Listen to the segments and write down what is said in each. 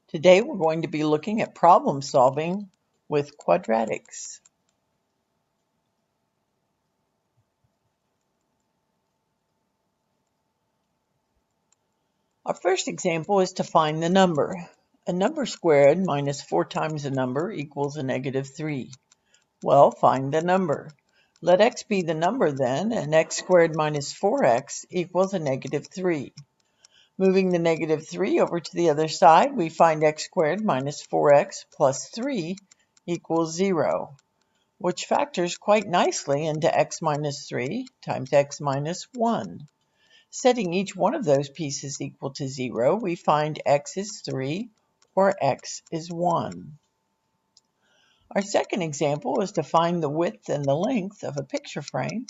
Today we're going to be looking at problem solving with quadratics. Our first example is to find the number. A number squared minus 4 times a number equals a negative 3. Well, find the number. Let x be the number then, and x squared minus 4x equals a negative 3. Moving the negative 3 over to the other side, we find x squared minus 4x plus 3 equals 0. Which factors quite nicely into x minus 3 times x minus 1. Setting each one of those pieces equal to 0, we find x is 3 or x is 1. Our second example is to find the width and the length of a picture frame.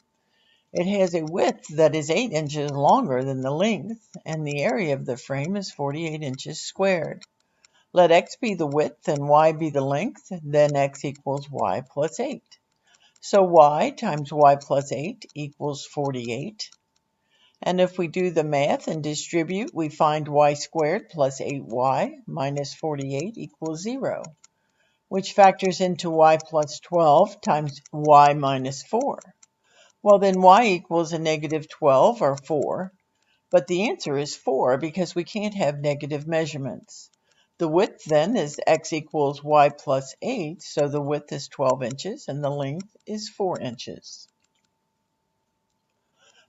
It has a width that is 8 inches longer than the length, and the area of the frame is 48 inches squared. Let x be the width and y be the length, then x equals y plus 8. So y times y plus 8 equals 48. And if we do the math and distribute, we find y squared plus 8y minus 48 equals 0, which factors into y plus 12 times y minus 4. Well, then y equals a negative 12 or 4, but the answer is 4 because we can't have negative measurements. The width then is x equals y plus 8, so the width is 12 inches and the length is 4 inches.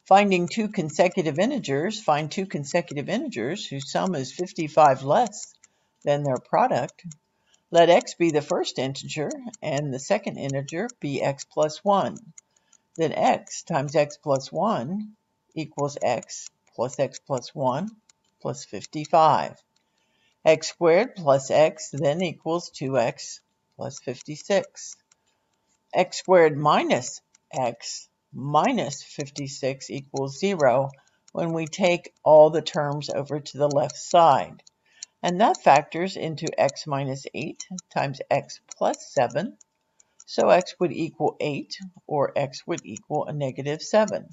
Finding two consecutive integers, find two consecutive integers whose sum is 55 less than their product. Let x be the first integer and the second integer be x plus 1. Then x times x plus 1 equals x plus 1 plus 55. X squared plus x then equals 2x plus 56. X squared minus x minus 56 equals 0 when we take all the terms over to the left side. And that factors into x minus 8 times x plus 7. So x would equal 8, or x would equal a negative 7.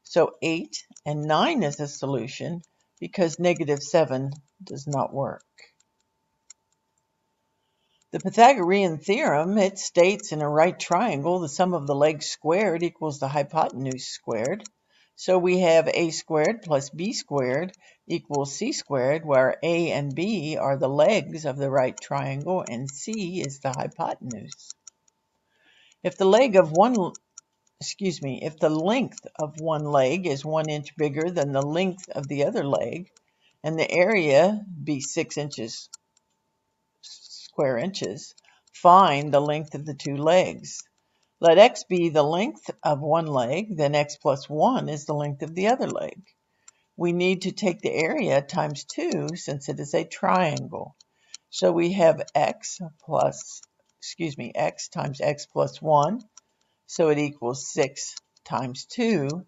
So 8 and 9 is a solution because negative 7 does not work. The Pythagorean theorem, it states in a right triangle the sum of the legs squared equals the hypotenuse squared. So we have a squared plus b squared equals c squared, where a and b are the legs of the right triangle and c is the hypotenuse. If the length of one leg is 1 inch bigger than the length of the other leg, and the area be 6 square inches, find the length of the two legs. Let x be the length of one leg, then x plus 1 is the length of the other leg. We need to take the area times 2 since it is a triangle. So we have x times x plus 1, so it equals 6 times 2,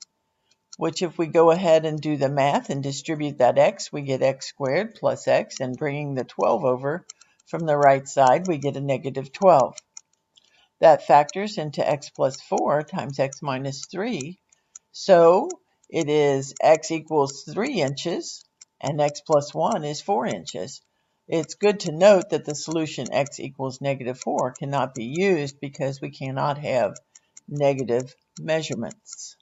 which if we go ahead and do the math and distribute that x, we get x squared plus x, and bringing the 12 over from the right side, we get a negative 12. That factors into x plus 4 times x minus 3. So it is x equals 3 inches, and x plus 1 is 4 inches. It's good to note that the solution x equals negative 4 cannot be used because we cannot have negative measurements.